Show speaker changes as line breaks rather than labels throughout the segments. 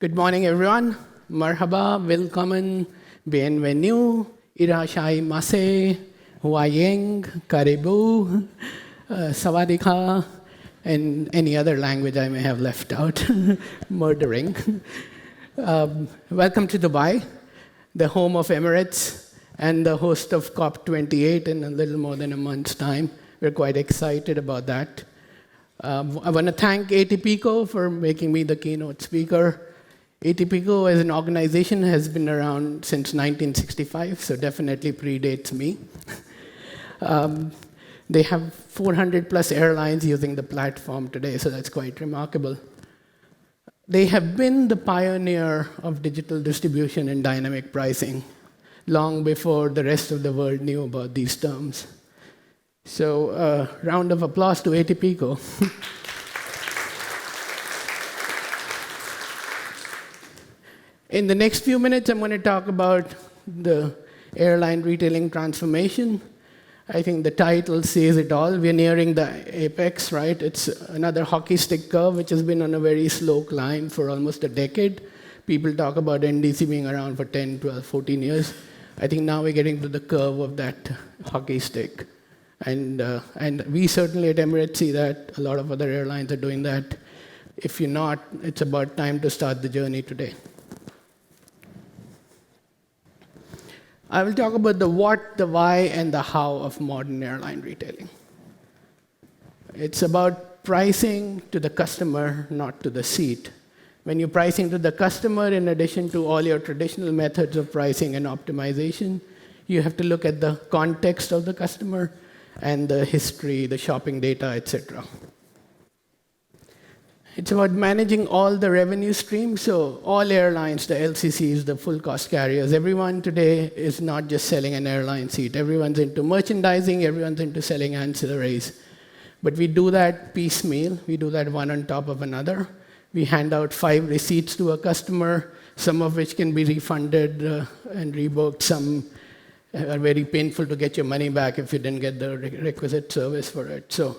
Good morning, everyone. Marhaba, willkommen, bienvenue, irashai mase, huayeng, karibu, sawadika, and any other language I may have left out, murdering. Welcome to Dubai, the home of Emirates and the host of COP28 in a little more than a month's time. We're quite excited about that. I want to thank ATPCO for making me the keynote speaker. ATPCO as an organization has been around since 1965, so definitely predates me. They have 400 plus airlines using the platform today, so that's quite remarkable. They have been the pioneer of digital distribution and dynamic pricing long before the rest of the world knew about these terms. So, round of applause to ATPCO. In the next few minutes, I'm going to talk about the airline retailing transformation. I think the title says it all. We're nearing the apex, right? It's another hockey stick curve, which has been on a very slow climb for almost a decade. People talk about NDC being around for 10, 12, 14 years. I think now we're getting to the curve of that hockey stick. And we certainly at Emirates see that. A lot of other airlines are doing that. If you're not, it's about time to start the journey today. I will talk about the what, the why, and the how of modern airline retailing. It's about pricing to the customer, not to the seat. When you're pricing to the customer, in addition to all your traditional methods of pricing and optimization, you have to look at the context of the customer and the history, the shopping data, etc. It's about managing all the revenue streams. So all airlines, the LCCs, the full cost carriers, everyone today is not just selling an airline seat. Everyone's into merchandising, everyone's into selling ancillaries. But we do that piecemeal. We do that one on top of another. We hand out 5 receipts to a customer, some of which can be refunded and rebooked. Some are very painful to get your money back if you didn't get the requisite service for it. So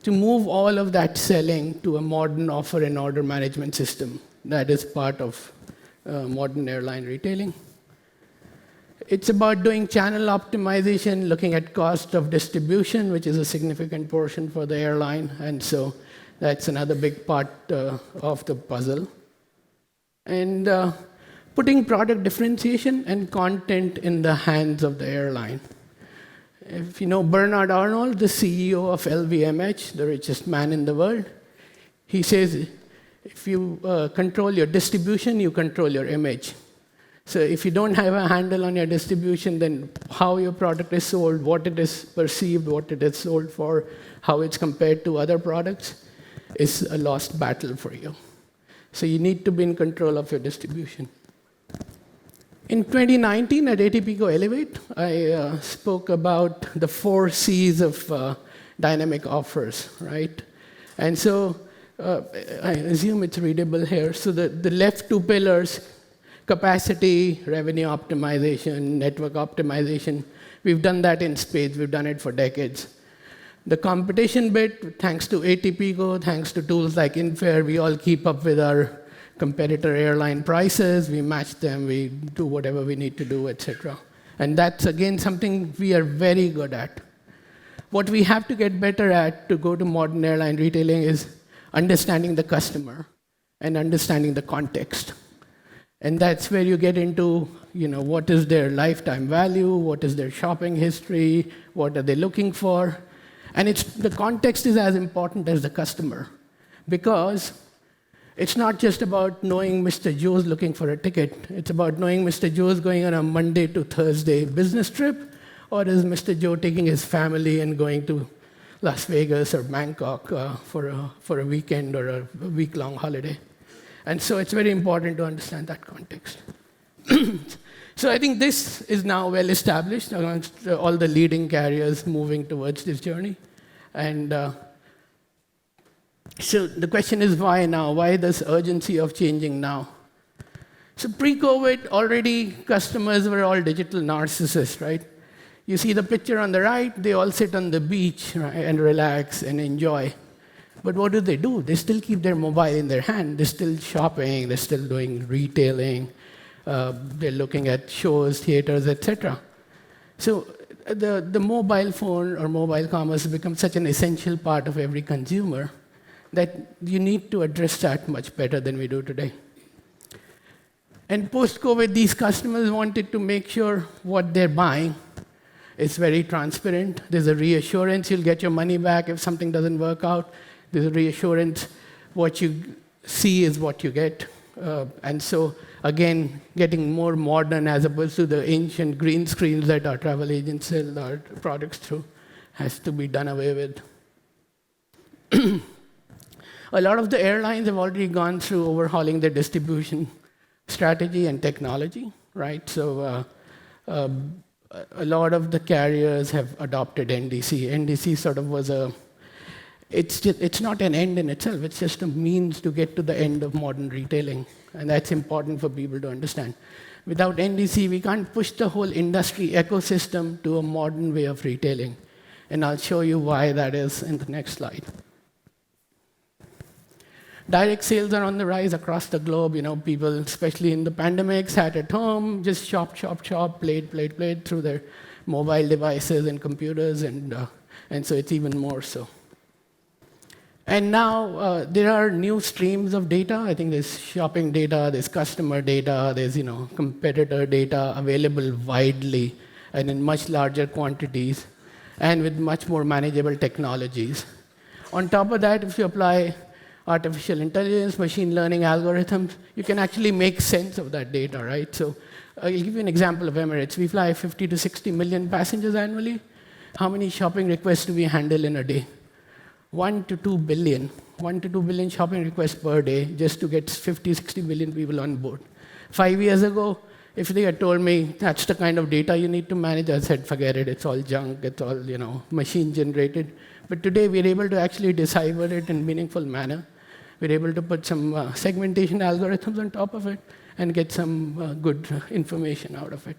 to move all of that selling to a modern offer and order management system, that is part of modern airline retailing. It's about doing channel optimization, looking at cost of distribution, which is a significant portion for the airline, and so that's another big part of the puzzle. And putting product differentiation and content in the hands of the airline. If you know Bernard Arnault, the CEO of LVMH, the richest man in the world, he says, if you control your distribution, you control your image. So if you don't have a handle on your distribution, then how your product is sold, what it is perceived, what it is sold for, how it's compared to other products, is a lost battle for you. So you need to be in control of your distribution. In 2019 at ATPCO Elevate, I spoke about the 4 C's of dynamic offers, right? And so I assume it's readable here. So the left 2 pillars, capacity, revenue optimization, network optimization, we've done that in spades. We've done it for decades. The competition bit, thanks to ATPCO, thanks to tools like Infare, we all keep up with our competitor airline prices, we match them, we do whatever we need to do, etc. And that's, again, something we are very good at. What we have to get better at to go to modern airline retailing is understanding the customer and understanding the context. And that's where you get into, what is their lifetime value, what is their shopping history, what are they looking for. And the context is as important as the customer, because it's not just about knowing Mr. Joe's looking for a ticket. It's about knowing Mr. Joe's going on a Monday to Thursday business trip, or is Mr. Joe taking his family and going to Las Vegas or Bangkok for a weekend or a week-long holiday. And so it's very important to understand that context. So I think this is now well established amongst all the leading carriers moving towards this journey. And so the question is, why now? Why this urgency of changing now? So pre-COVID, already customers were all digital narcissists, right? You see the picture on the right, they all sit on the beach, right, and relax and enjoy. But what do? They still keep their mobile in their hand. They're still shopping. They're still doing retailing. They're looking at shows, theaters, etc. So the mobile phone or mobile commerce has become such an essential part of every consumer that you need to address that much better than we do today. And post-COVID, these customers wanted to make sure what they're buying is very transparent. There's a reassurance you'll get your money back if something doesn't work out. There's a reassurance what you see is what you get. And so, again, getting more modern as opposed to the ancient green screens that our travel agents sell our products through has to be done away with. A lot of the airlines have already gone through overhauling their distribution strategy and technology, right? So a lot of the carriers have adopted NDC. NDC sort of was it's not an end in itself, it's just a means to get to the end of modern retailing. And that's important for people to understand. Without NDC, we can't push the whole industry ecosystem to a modern way of retailing. And I'll show you why that is in the next slide. Direct sales are on the rise across the globe. People, especially in the pandemic, sat at home, just shop, played through their mobile devices and computers, and so it's even more so. And now there are new streams of data. I think there's shopping data, there's customer data, there's competitor data available widely and in much larger quantities, and with much more manageable technologies. On top of that, if you apply artificial intelligence, machine learning algorithms, you can actually make sense of that data, right? So I'll give you an example of Emirates. We fly 50 to 60 million passengers annually. How many shopping requests do we handle in a day? 1 to 2 billion. 1 to 2 billion shopping requests per day just to get 50, 60 million people on board. 5 years ago, if they had told me that's the kind of data you need to manage, I said, forget it, it's all junk, it's all machine generated. But today we're able to actually decipher it in a meaningful manner. We're able to put some segmentation algorithms on top of it and get some good information out of it.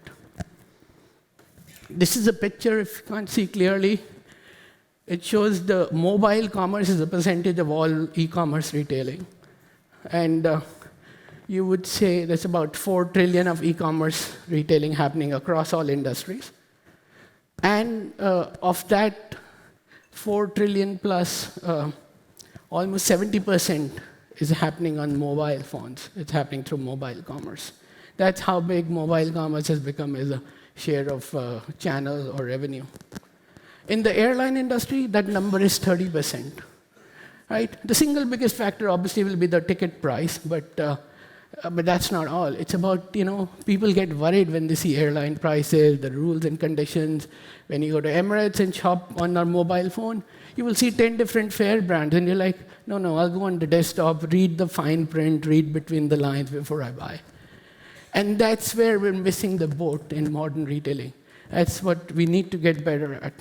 This is a picture, if you can't see clearly. It shows the mobile commerce as a percentage of all e-commerce retailing. And you would say there's about 4 trillion of e-commerce retailing happening across all industries. And of that 4 trillion plus, almost 70% is happening on mobile phones. It's happening through mobile commerce. That's how big mobile commerce has become as a share of channel or revenue. In the airline industry, that number is 30%. Right? The single biggest factor, obviously, will be the ticket price, but that's not all. It's about, people get worried when they see airline prices, the rules and conditions. When you go to Emirates and shop on our mobile phone, you will see 10 different fare brands, and you're like, no, I'll go on the desktop, read the fine print, read between the lines before I buy. And that's where we're missing the boat in modern retailing. That's what we need to get better at.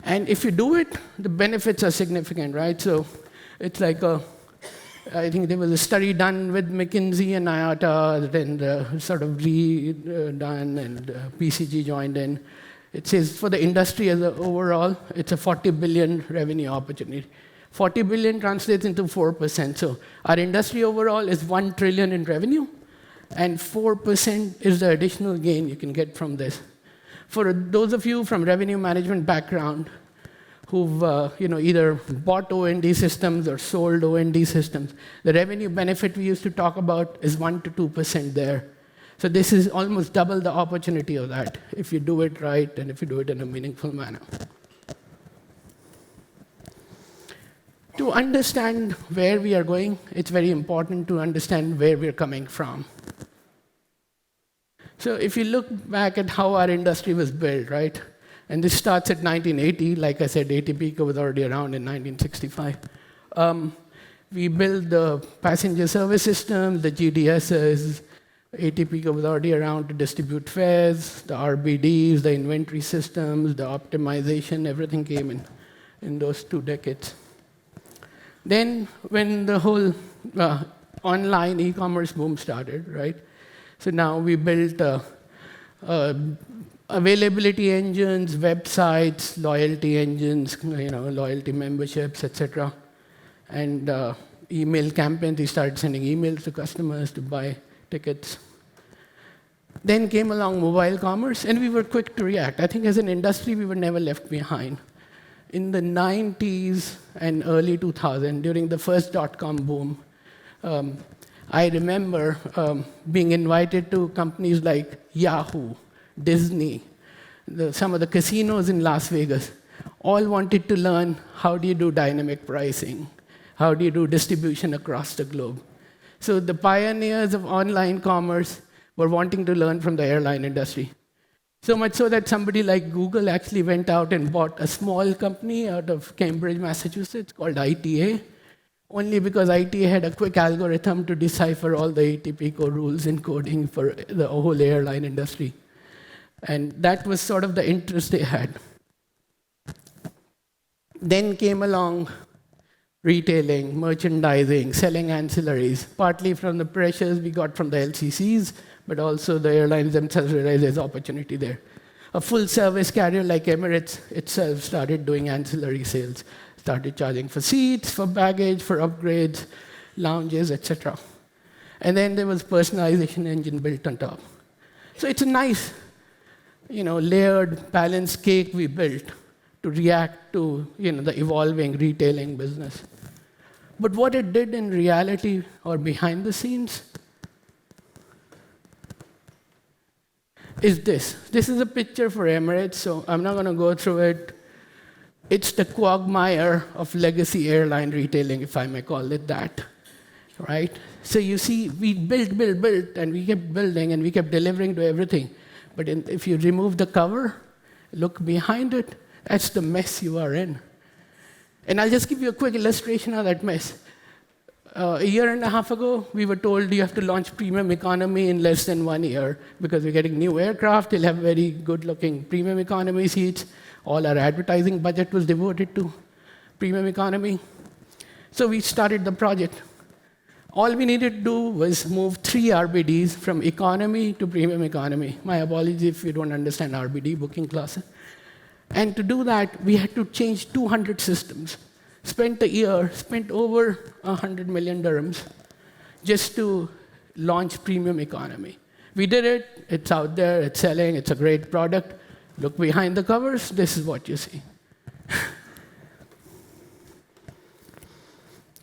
And if you do it, the benefits are significant, right? So it's like I think there was a study done with McKinsey and IATA, then sort of redone, and PCG joined in. It says for the industry as overall, it's a 40 billion revenue opportunity. 40 billion translates into 4%. So our industry overall is 1 trillion in revenue, and 4% is the additional gain you can get from this. For those of you from revenue management background who've either bought O&D systems or sold O&D systems, the revenue benefit we used to talk about is 1 to 2% there. So this is almost double the opportunity of that if you do it right and if you do it in a meaningful manner. To understand where we are going, it's very important to understand where we're coming from. So if you look back at how our industry was built, right? And this starts at 1980. Like I said, ATPico was already around in 1965. We built the passenger service system, the GDSs. ATPico was already around to distribute fares, the RBDs, the inventory systems, the optimization, everything came in those 2 decades. Then when the whole online e-commerce boom started, right? So now we built availability engines, websites, loyalty engines, loyalty memberships, etc. And email campaigns. We started sending emails to customers to buy tickets. Then came along mobile commerce, and we were quick to react. I think as an industry, we were never left behind. In the 90s and early 2000s, during the first dot-com boom, I remember being invited to companies like Yahoo, Disney, some of the casinos in Las Vegas, all wanted to learn how do you do dynamic pricing, how do you do distribution across the globe. So the pioneers of online commerce were wanting to learn from the airline industry. So much so that somebody like Google actually went out and bought a small company out of Cambridge, Massachusetts called ITA, only because ITA had a quick algorithm to decipher all the ATP core rules in coding for the whole airline industry. And that was sort of the interest they had. Then came along retailing, merchandising, selling ancillaries, partly from the pressures we got from the LCCs, but also the airlines themselves realized there's opportunity there. A full-service carrier like Emirates itself started doing ancillary sales, started charging for seats, for baggage, for upgrades, lounges, etc. And then there was personalization engine built on top. So it's a nice, layered, balanced cake we built to react to, the evolving retailing business. But what it did in reality or behind the scenes is this. This is a picture for Emirates, so I'm not going to go through it. It's the quagmire of legacy airline retailing, if I may call it that, right? So you see, we built, and we kept building, and we kept delivering to everything. But if you remove the cover, look behind it, that's the mess you are in. And I'll just give you a quick illustration of that mess. A year and a half ago, we were told you have to launch premium economy in less than 1 year because we're getting new aircraft. They'll have very good-looking premium economy seats. All our advertising budget was devoted to premium economy. So we started the project. All we needed to do was move 3 RBDs from economy to premium economy. My apologies if you don't understand RBD, booking classes. And to do that, we had to change 200 systems. Spent a year, spent over 100 million dirhams just to launch premium economy. We did it, it's out there, it's selling, it's a great product. Look behind the covers, this is what you see.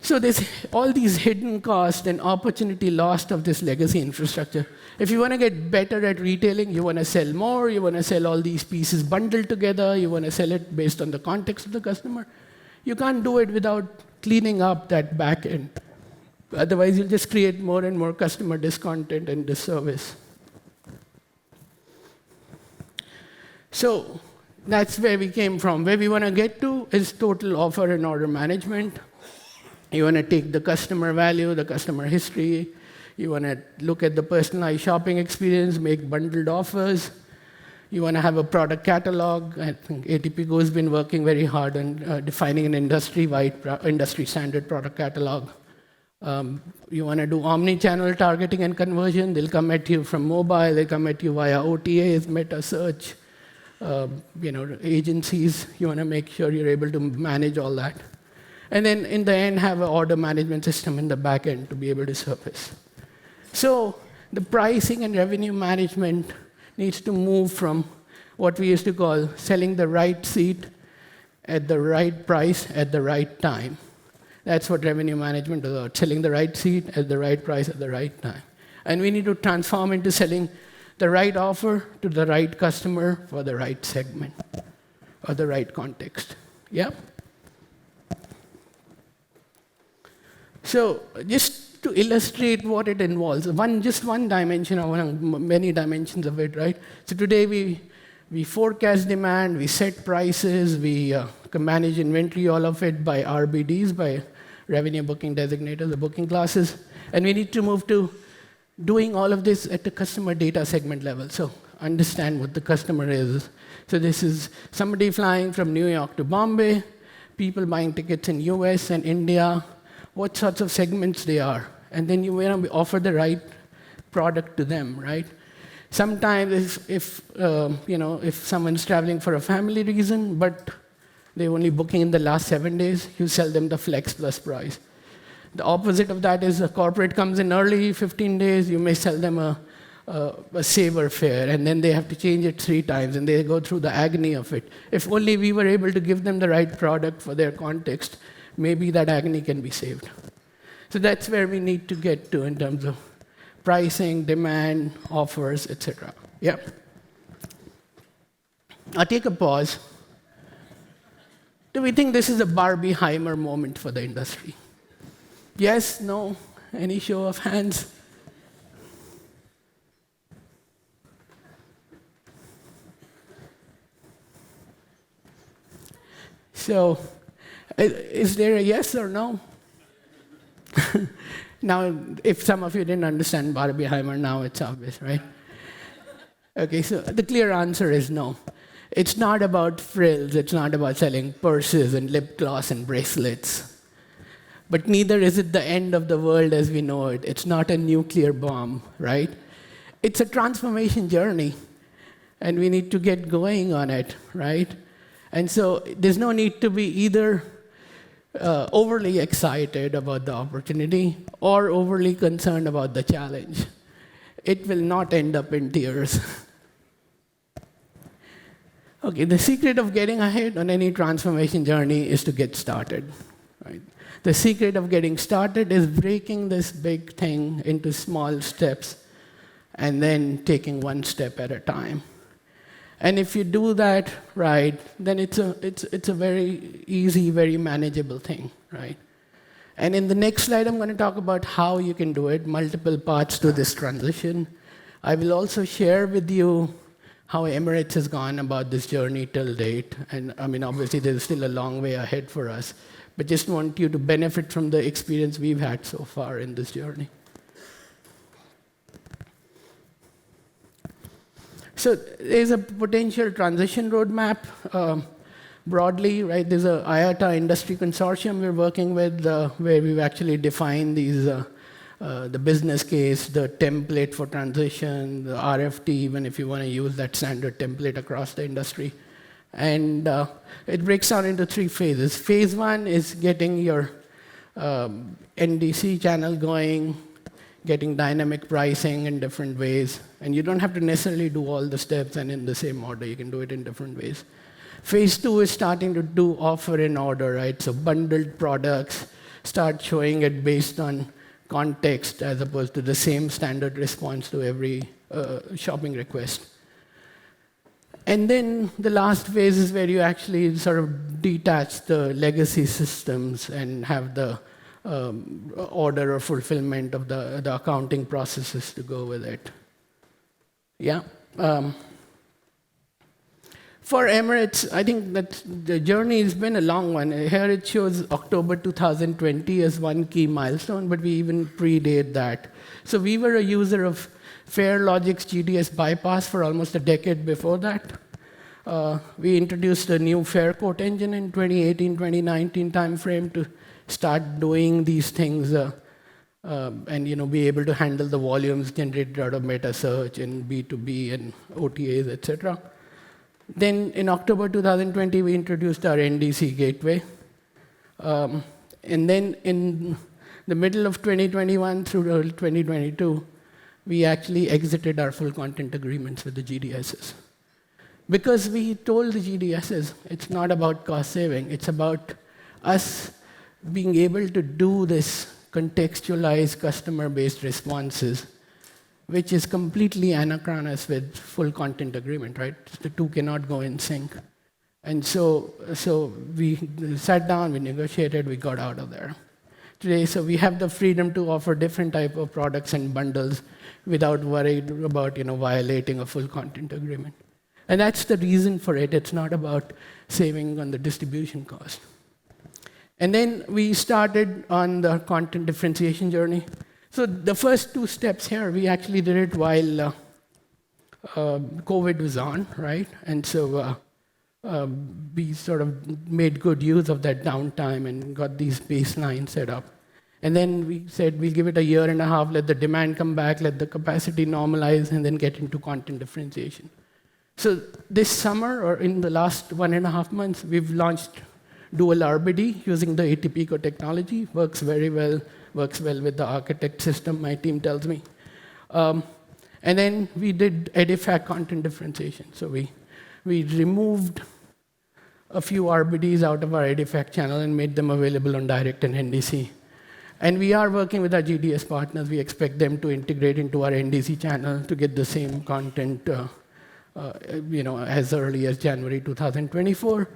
So there's all these hidden costs and opportunity lost of this legacy infrastructure. If you want to get better at retailing, you want to sell more, you want to sell all these pieces bundled together, you want to sell it based on the context of the customer, you can't do it without cleaning up that back end. Otherwise, you'll just create more and more customer discontent and disservice. So that's where we came from. Where we want to get to is total offer and order management. You want to take the customer value, the customer history. You want to look at the personalized shopping experience, make bundled offers. You want to have a product catalog. I think ATPCO has been working very hard on defining an industry-wide, industry-standard product catalog. You want to do omni-channel targeting and conversion. They'll come at you from mobile. They come at you via OTAs, meta search, agencies. You want to make sure you're able to manage all that. And then in the end, have an order management system in the back end to be able to surface. So the pricing and revenue management needs to move from what we used to call selling the right seat at the right price at the right time. That's what revenue management is about, selling the right seat at the right price at the right time. And we need to transform into selling the right offer to the right customer for the right segment or the right context. Yeah? So just to illustrate what it involves, just one dimension of many dimensions of it, right? So today we forecast demand, we set prices, we can manage inventory, all of it by RBDs, by revenue booking designators, the booking classes. And we need to move to doing all of this at the customer data segment level. So understand what the customer is. So this is somebody flying from New York to Bombay, people buying tickets in US and India, what sorts of segments they are. And then you want to offer the right product to them, right? Sometimes if someone's traveling for a family reason, but they're only booking in the last 7 days, you sell them the Flex Plus price. The opposite of that is a corporate comes in early, 15 days, you may sell them a saver fare, and then they have to change it 3 times, and they go through the agony of it. If only we were able to give them the right product for their context, maybe that agony can be saved. So that's where we need to get to in terms of pricing, demand, offers, etc. Yeah. I'll take a pause. Do we think this is a Barbieheimer moment for the industry? Yes, no, any show of hands? So, is there a yes or no? Now, if some of you didn't understand Barbieheimer, now it's obvious, right? Okay, so the clear answer is no. It's not about frills, it's not about selling purses and lip gloss and bracelets. But neither is it the end of the world as we know it. It's not a nuclear bomb, right? It's a transformation journey, and we need to get going on it, right? And so there's no need to be either overly excited about the opportunity or overly concerned about the challenge. It will not end up in tears. Okay, the secret of getting ahead on any transformation journey is to get started, right? The secret of getting started is breaking this big thing into small steps and then taking one step at a time. And if you do that right, then it's a very easy, very manageable thing, right? And in the next slide, I'm going to talk about how you can do it, multiple paths to this transition. I will also share with you how Emirates has gone about this journey till date. And I mean, obviously, there's still a long way ahead for us, but just want you to benefit from the experience we've had so far in this journey. So there's a potential transition roadmap broadly, right? There's a IATA industry consortium we're working with where we've actually defined these, the business case, the template for transition, the RFT, even if you want to use that standard template across the industry. And it breaks down into 3 phases. Phase 1 is getting your NDC channel going, getting dynamic pricing in different ways. And you don't have to necessarily do all the steps and in the same order. You can do it in different ways. Phase 2 is starting to do offer in order, right? So bundled products, start showing it based on context as opposed to the same standard response to every shopping request. And then the last phase is where you actually sort of detach the legacy systems and have the order or fulfillment of the accounting processes to go with it. Yeah. For Emirates, I think that the journey has been a long one. Here it shows October 2020 as one key milestone, but we even predate that. So we were a user of FareLogic's GDS bypass for almost a decade before that. We introduced a new fare quote engine in 2018, 2019 timeframe to start doing these things and be able to handle the volumes generated out of meta search and B2B and OTAs, etc. Then in October 2020, we introduced our NDC gateway. And then in the middle of 2021 through early 2022, we actually exited our full content agreements with the GDSs. Because we told the GDSs, it's not about cost saving, it's about us being able to do this contextualized customer-based responses, which is completely anachronous with full content agreement, right? The two cannot go in sync. And so we sat down, we negotiated, we got out of there. Today, so we have the freedom to offer different type of products and bundles without worried about violating a full content agreement. And that's the reason for it. It's not about saving on the distribution cost. And then we started on the content differentiation journey. So the first 2 steps here, we actually did it while COVID was on, right? And so we sort of made good use of that downtime and got these baselines set up. And then we said we'll give it a year and a half, let the demand come back, let the capacity normalize, and then get into content differentiation. So this summer, or in the last 1.5 months, we've launched dual RBD using the ATPCO technology. Works very well, works well with the architect system, my team tells me. And then we did EDIFACT content differentiation. So we removed a few RBDs out of our EDIFACT channel and made them available on Direct and NDC. And we are working with our GDS partners. We expect them to integrate into our NDC channel to get the same content as early as January 2024.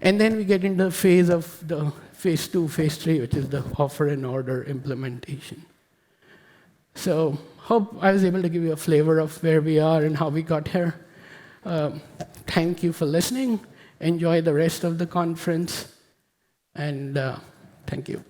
And then we get into the phase of the phase 2, phase 3, which is the offer and order implementation. So hope I was able to give you a flavor of where we are and how we got here. Thank you for listening. Enjoy the rest of the conference. And thank you.